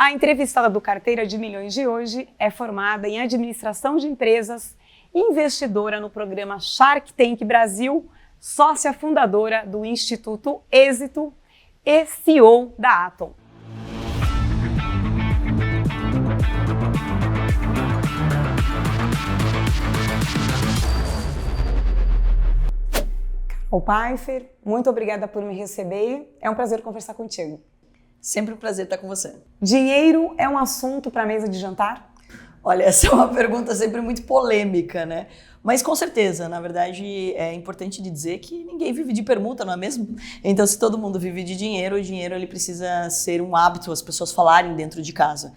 A entrevistada do Carteira de Milhões de hoje é formada em administração de empresas, investidora no programa Shark Tank Brasil, sócia fundadora do Instituto Êxito e CEO da Atom. Carol Pfeiffer, muito obrigada por me receber. É um prazer conversar contigo. Sempre um prazer estar com você. Dinheiro é um assunto para a mesa de jantar? Olha, essa é uma pergunta sempre muito polêmica, né? Mas com certeza, na verdade, é importante de dizer que ninguém vive de permuta, não é mesmo? Então, se todo mundo vive de dinheiro, o dinheiro ele precisa ser um hábito, as pessoas falarem dentro de casa.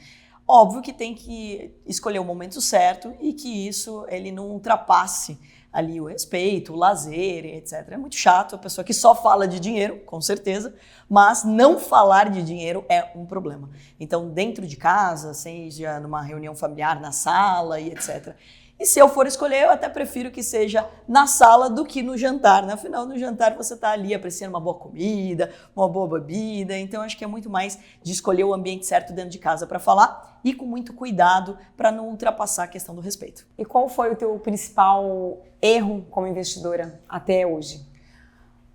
Óbvio que tem que escolher o momento certo e que isso ele não ultrapasse ali o respeito, o lazer, etc. É muito chato a pessoa que só fala de dinheiro, com certeza, mas não falar de dinheiro é um problema. Então, dentro de casa, seja numa reunião familiar, na sala e etc. E se eu for escolher, eu até prefiro que seja na sala do que no jantar, né? Afinal, no jantar você está ali apreciando uma boa comida, uma boa bebida, então acho que é muito mais de escolher o ambiente certo dentro de casa para falar e com muito cuidado para não ultrapassar a questão do respeito. E qual foi o teu principal erro como investidora até hoje?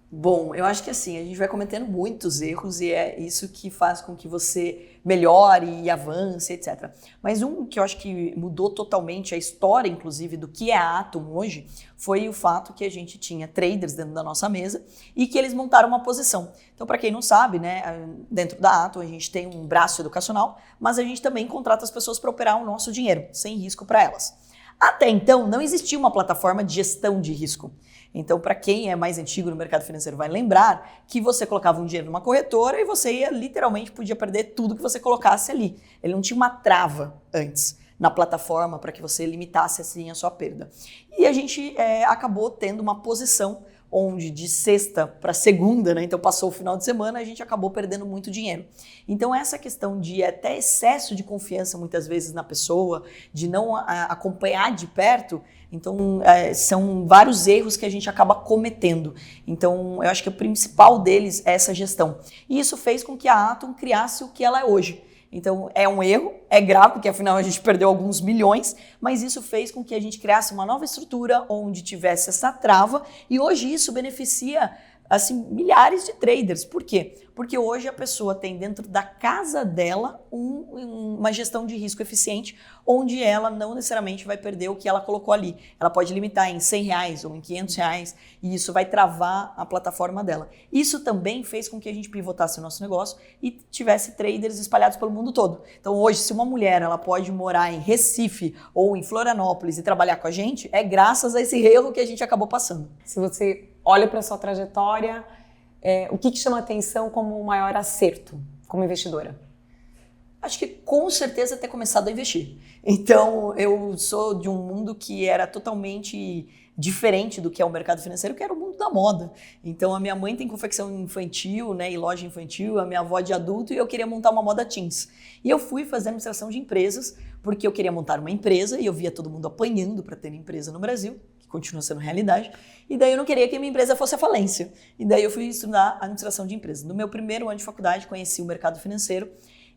Bom, eu acho que assim, a gente vai cometendo muitos erros e é isso que faz com que você melhore e avance, etc. Mas um que eu acho que mudou totalmente a história, inclusive, do que é a Atom hoje, foi o fato que a gente tinha traders dentro da nossa mesa e que eles montaram uma posição. Então, para quem não sabe, né, dentro da Atom a gente tem um braço educacional, mas a gente também contrata as pessoas para operar o nosso dinheiro, sem risco para elas. Até então, não existia uma plataforma de gestão de risco. Então, para quem é mais antigo no mercado financeiro vai lembrar que você colocava um dinheiro numa corretora e você literalmente podia perder tudo que você colocasse ali. Ele não tinha uma trava antes na plataforma para que você limitasse assim a sua perda. E a gente acabou tendo uma posição onde de sexta para segunda, né? Então passou o final de semana, a gente acabou perdendo muito dinheiro. Então essa questão de até excesso de confiança muitas vezes na pessoa, de não acompanhar de perto, então são vários erros que a gente acaba cometendo. Então eu acho que o principal deles é essa gestão. E isso fez com que a Atom criasse o que ela é hoje. Então é um erro, é grave, porque afinal a gente perdeu alguns milhões, mas isso fez com que a gente criasse uma nova estrutura onde tivesse essa trava e hoje isso beneficia assim, milhares de traders. Por quê? Porque hoje a pessoa tem dentro da casa dela uma gestão de risco eficiente, onde ela não necessariamente vai perder o que ela colocou ali. Ela pode limitar em R$100 ou em R$500 e isso vai travar a plataforma dela. Isso também fez com que a gente pivotasse o nosso negócio e tivesse traders espalhados pelo mundo todo. Então hoje, se uma mulher ela pode morar em Recife ou em Florianópolis e trabalhar com a gente, é graças a esse erro que a gente acabou passando. Se você olha para a sua trajetória, o que chama atenção como o maior acerto como investidora? Acho que com certeza ter começado a investir. Então eu sou de um mundo que era totalmente diferente do que é o mercado financeiro, que era o mundo da moda. Então a minha mãe tem confecção infantil, né, e loja infantil, a minha avó de adulto, e eu queria montar uma moda teens. E eu fui fazer administração de empresas, porque eu queria montar uma empresa e eu via todo mundo apanhando para ter empresa no Brasil, que continua sendo realidade, e daí eu não queria que a minha empresa fosse à falência. E daí eu fui estudar administração de empresas. No meu primeiro ano de faculdade, conheci o mercado financeiro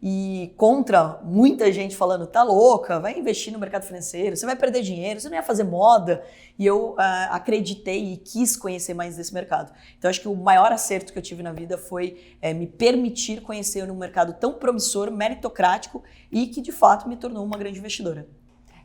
e contra muita gente falando, tá louca, vai investir no mercado financeiro, você vai perder dinheiro, você não ia fazer moda. E eu acreditei e quis conhecer mais desse mercado. Então acho que o maior acerto que eu tive na vida foi me permitir conhecer um mercado tão promissor, meritocrático e que de fato me tornou uma grande investidora.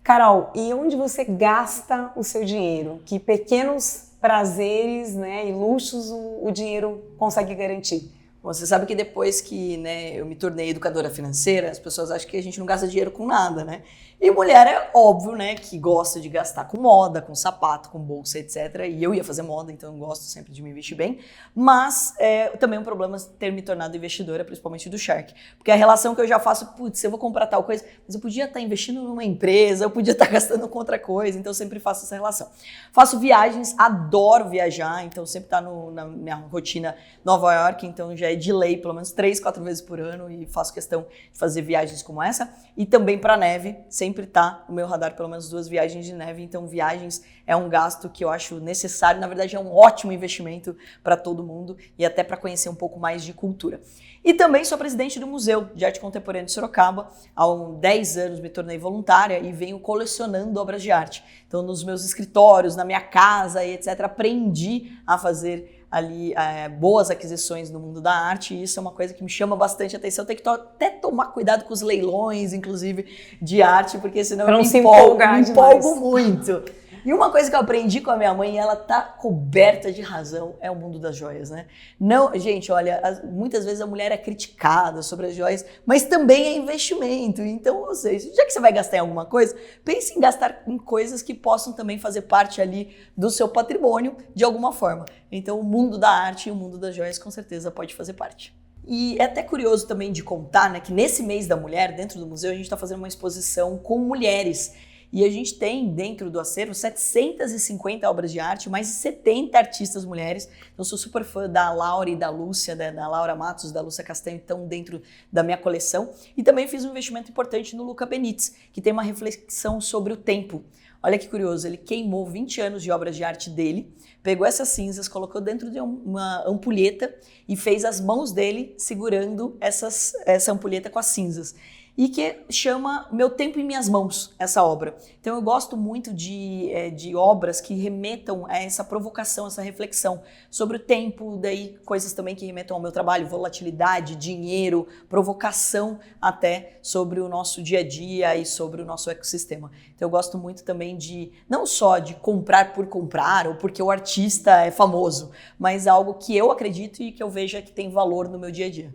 Carol, e onde você gasta o seu dinheiro? Que pequenos prazeres, né, e luxos o dinheiro consegue garantir? Você sabe que depois que, né, eu me tornei educadora financeira, as pessoas acham que a gente não gasta dinheiro com nada, né? E mulher é óbvio, né, que gosta de gastar com moda, com sapato, com bolsa, etc. E eu ia fazer moda, então eu gosto sempre de me investir bem. Mas também é um problema ter me tornado investidora, principalmente do Shark. Porque a relação que eu já faço, putz, eu vou comprar tal coisa, mas eu podia estar investindo numa empresa, eu podia estar gastando com outra coisa, então eu sempre faço essa relação. Faço viagens, adoro viajar, então sempre está na minha rotina Nova York, então já é de lei, pelo menos 3, 4 vezes por ano, e faço questão de fazer viagens como essa. E também para neve, sempre tá no meu radar pelo menos 2 viagens de neve. Então viagens é um gasto que eu acho necessário, na verdade é um ótimo investimento para todo mundo e até para conhecer um pouco mais de cultura. E também sou presidente do Museu de Arte Contemporânea de Sorocaba. Há 10 anos me tornei voluntária e venho colecionando obras de arte. Então nos meus escritórios, na minha casa e etc, aprendi a fazer ali boas aquisições no mundo da arte, e isso é uma coisa que me chama bastante atenção. Eu tenho que até tomar cuidado com os leilões, inclusive, de arte, porque senão eu me empolgo muito. E uma coisa que eu aprendi com a minha mãe, e ela tá coberta de razão, é o mundo das joias, né? Não, gente, olha, muitas vezes a mulher é criticada sobre as joias, mas também é investimento. Então, ou seja, já que você vai gastar em alguma coisa, pense em gastar em coisas que possam também fazer parte ali do seu patrimônio de alguma forma. Então, o mundo da arte e o mundo das joias com certeza pode fazer parte. E é até curioso também de contar, né, que nesse mês da mulher, dentro do museu, a gente está fazendo uma exposição com mulheres. E a gente tem dentro do acervo 750 obras de arte, mais de 70 artistas mulheres. Eu sou super fã da Laura e da Lúcia, da Laura Matos, da Lúcia Castanho, estão dentro da minha coleção. E também fiz um investimento importante no Luca Benítez, que tem uma reflexão sobre o tempo. Olha que curioso, ele queimou 20 anos de obras de arte dele, pegou essas cinzas, colocou dentro de uma ampulheta e fez as mãos dele segurando essa ampulheta com as cinzas. E que chama Meu Tempo em Minhas Mãos, essa obra. Então eu gosto muito de obras que remetam a essa provocação, essa reflexão sobre o tempo, daí coisas também que remetam ao meu trabalho, volatilidade, dinheiro, provocação até sobre o nosso dia a dia e sobre o nosso ecossistema. Então eu gosto muito também não só de comprar por comprar ou porque o artista é famoso, mas algo que eu acredito e que eu vejo que tem valor no meu dia a dia.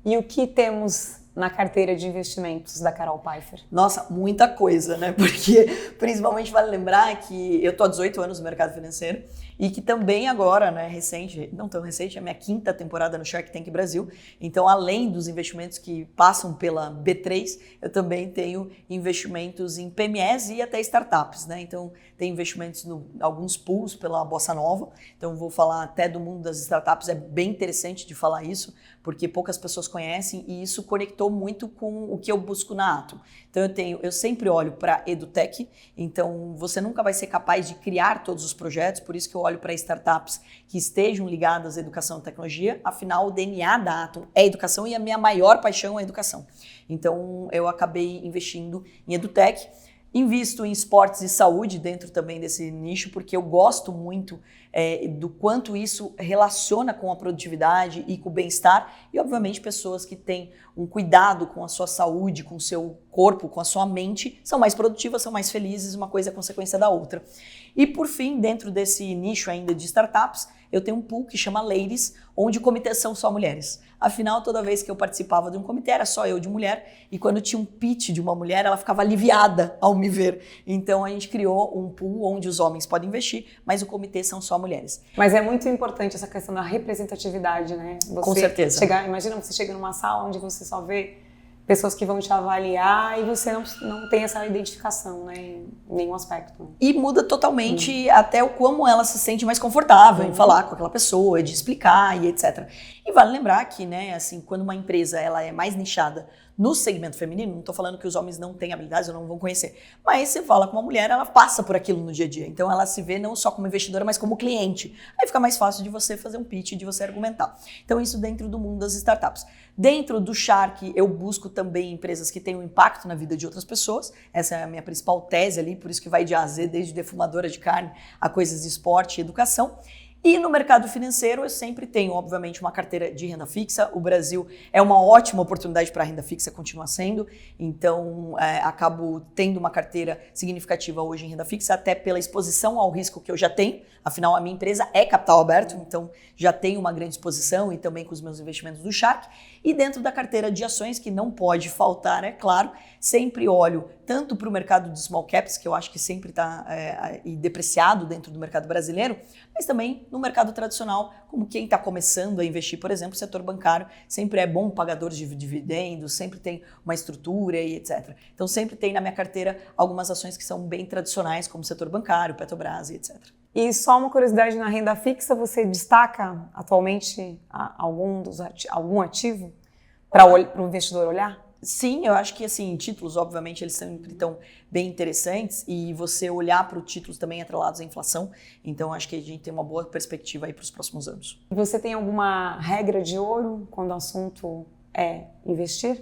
E o que temos na carteira de investimentos da Carol Pfeiffer? Nossa, muita coisa, né? Porque principalmente vale lembrar que eu tô há 18 anos no mercado financeiro e que também agora, né, recente, não tão recente, é a minha 5ª temporada no Shark Tank Brasil. Então, além dos investimentos que passam pela B3, eu também tenho investimentos em PMEs e até startups, né? Então, tem investimentos em alguns pools pela Bossa Nova. Então, vou falar até do mundo das startups, é bem interessante de falar isso, porque poucas pessoas conhecem e isso conectou muito com o que eu busco na Atom. Então eu sempre olho para EduTech, então você nunca vai ser capaz de criar todos os projetos, por isso que eu olho para startups que estejam ligadas à educação e tecnologia, afinal o DNA da Atom é educação e a minha maior paixão é educação. Então eu acabei investindo em EduTech. Invisto em esportes e saúde dentro também desse nicho, porque eu gosto muito do quanto isso relaciona com a produtividade e com o bem-estar e, obviamente, pessoas que têm um cuidado com a sua saúde, com o seu corpo, com a sua mente, são mais produtivas, são mais felizes, uma coisa é consequência da outra. E, por fim, dentro desse nicho ainda de startups, eu tenho um pool que chama Ladies, onde o comitê são só mulheres. Afinal, toda vez que eu participava de um comitê, era só eu de mulher, e quando tinha um pitch de uma mulher, ela ficava aliviada ao me ver. Então, a gente criou um pool onde os homens podem investir, mas o comitê são só mulheres. Mas é muito importante essa questão da representatividade, né? Com certeza. Imagina você chega numa sala onde você só vê pessoas que vão te avaliar e você não tem essa identificação, né, em nenhum aspecto. E muda totalmente até o como ela se sente mais confortável em falar com aquela pessoa, de explicar e etc. E vale lembrar que, né, assim, quando uma empresa ela é mais nichada no segmento feminino, não estou falando que os homens não têm habilidades ou não vão conhecer, mas você fala com uma mulher, ela passa por aquilo no dia a dia, então ela se vê não só como investidora, mas como cliente. Aí fica mais fácil de você fazer um pitch, de você argumentar. Então isso dentro do mundo das startups. Dentro do Shark, eu busco também empresas que tenham impacto na vida de outras pessoas, essa é a minha principal tese ali, por isso que vai de A a Z, desde defumadora de carne a coisas de esporte e educação. E no mercado financeiro eu sempre tenho, obviamente, uma carteira de renda fixa. O Brasil é uma ótima oportunidade para a renda fixa, continua sendo. Então, acabo tendo uma carteira significativa hoje em renda fixa, até pela exposição ao risco que eu já tenho. Afinal, a minha empresa é capital aberto, então já tenho uma grande exposição e também com os meus investimentos do Shark. E dentro da carteira de ações, que não pode faltar, é claro, sempre olho tanto para o mercado de small caps, que eu acho que sempre está depreciado dentro do mercado brasileiro, mas também no mercado tradicional, como quem está começando a investir, por exemplo, o setor bancário sempre é bom pagador de dividendos, sempre tem uma estrutura e etc. Então sempre tem na minha carteira algumas ações que são bem tradicionais, como o setor bancário, Petrobras e etc. E só uma curiosidade, na renda fixa, você destaca atualmente algum ativo para o investidor olhar? Sim, eu acho que assim, títulos, obviamente, eles sempre estão bem interessantes e você olhar para os títulos também atrelados à inflação. Então, acho que a gente tem uma boa perspectiva aí para os próximos anos. Você tem alguma regra de ouro quando o assunto é investir?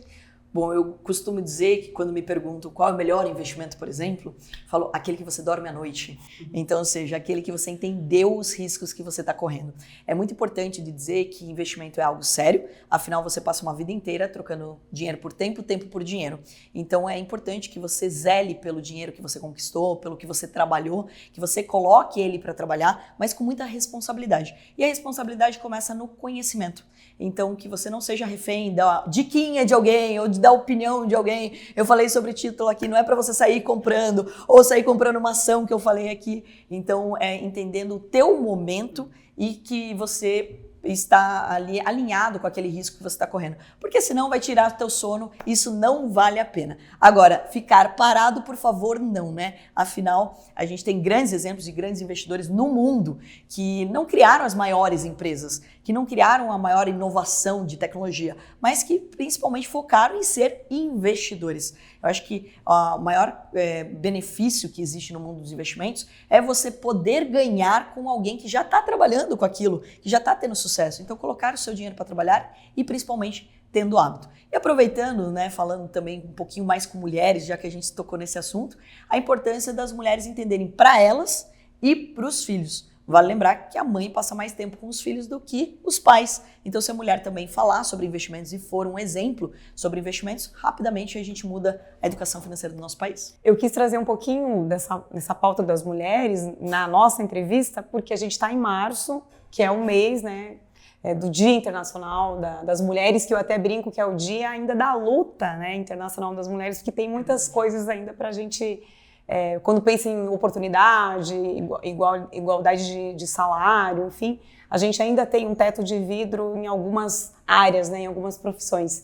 Bom, eu costumo dizer que quando me perguntam qual é o melhor investimento, por exemplo, eu falo aquele que você dorme à noite. Então, ou seja, aquele que você entendeu os riscos que você está correndo. É muito importante de dizer que investimento é algo sério, afinal você passa uma vida inteira trocando dinheiro por tempo, tempo por dinheiro. Então é importante que você zele pelo dinheiro que você conquistou, pelo que você trabalhou, que você coloque ele para trabalhar, mas com muita responsabilidade. E a responsabilidade começa no conhecimento. Então, que você não seja refém da diquinha de alguém ou da opinião de alguém. Eu falei sobre título aqui, não é para você sair comprando ou sair comprando uma ação que eu falei aqui. Então, entendendo o teu momento e que você está ali alinhado com aquele risco que você está correndo. Porque senão vai tirar o teu sono, isso não vale a pena. Agora, ficar parado, por favor, não, né? Afinal, a gente tem grandes exemplos de grandes investidores no mundo que não criaram as maiores empresas, que não criaram a maior inovação de tecnologia, mas que principalmente focaram em ser investidores. Eu acho que o maior benefício que existe no mundo dos investimentos é você poder ganhar com alguém que já está trabalhando com aquilo, que já está tendo sucesso. Então, colocar o seu dinheiro para trabalhar e principalmente tendo hábito. E aproveitando, né, falando também um pouquinho mais com mulheres, já que a gente tocou nesse assunto, a importância das mulheres entenderem para elas e para os filhos. Vale lembrar que a mãe passa mais tempo com os filhos do que os pais. Então, se a mulher também falar sobre investimentos e for um exemplo sobre investimentos, rapidamente a gente muda a educação financeira do nosso país. Eu quis trazer um pouquinho dessa pauta das mulheres na nossa entrevista, porque a gente está em março, que é um mês, né, do Dia Internacional das Mulheres, que eu até brinco que é o dia ainda da luta, né, internacional das mulheres, porque tem muitas coisas ainda para a gente... quando pensa em oportunidade, igualdade de salário, enfim, a gente ainda tem um teto de vidro em algumas áreas, né, em algumas profissões.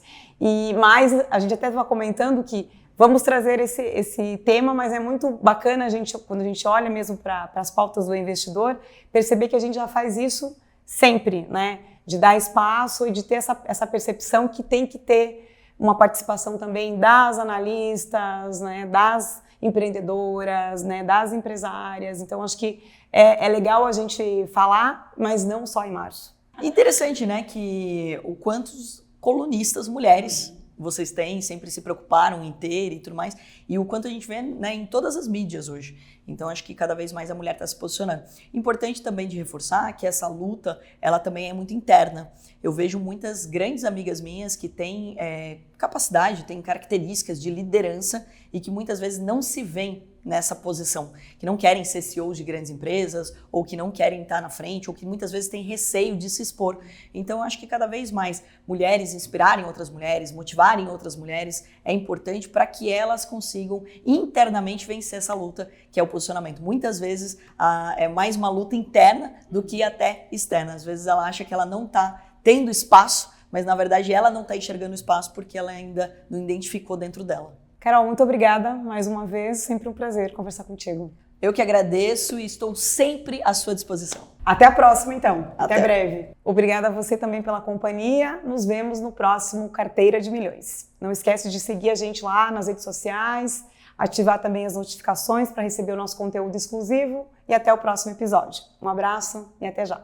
Mas a gente até estava comentando que vamos trazer esse tema, mas é muito bacana quando a gente olha mesmo para as pautas do investidor, perceber que a gente já faz isso sempre, né, de dar espaço e de ter essa percepção que tem que ter uma participação também das analistas, né, das empreendedoras, né, das empresárias. Então, acho que é legal a gente falar, mas não só em março. Interessante, né, que o quantos colunistas mulheres vocês têm, sempre se preocuparam em ter e tudo mais, e o quanto a gente vê, né, em todas as mídias hoje. Então, acho que cada vez mais a mulher está se posicionando. Importante também de reforçar que essa luta, ela também é muito interna. Eu vejo muitas grandes amigas minhas que têm capacidade, têm características de liderança e que muitas vezes não se veem nessa posição, que não querem ser CEOs de grandes empresas, ou que não querem estar na frente, ou que muitas vezes têm receio de se expor. Então, acho que cada vez mais mulheres inspirarem outras mulheres, motivarem outras mulheres, é importante para que elas consigam internamente vencer essa luta, que é o posicionamento. Muitas vezes é mais uma luta interna do que até externa. Às vezes ela acha que ela não está tendo espaço, mas na verdade ela não está enxergando o espaço porque ela ainda não identificou dentro dela. Carol, muito obrigada mais uma vez, sempre um prazer conversar contigo. Eu que agradeço e estou sempre à sua disposição. Até a próxima, então. Até breve. Obrigada a você também pela companhia. Nos vemos no próximo Carteira de Milhões. Não esquece de seguir a gente lá nas redes sociais, ativar também as notificações para receber o nosso conteúdo exclusivo e até o próximo episódio. Um abraço e até já.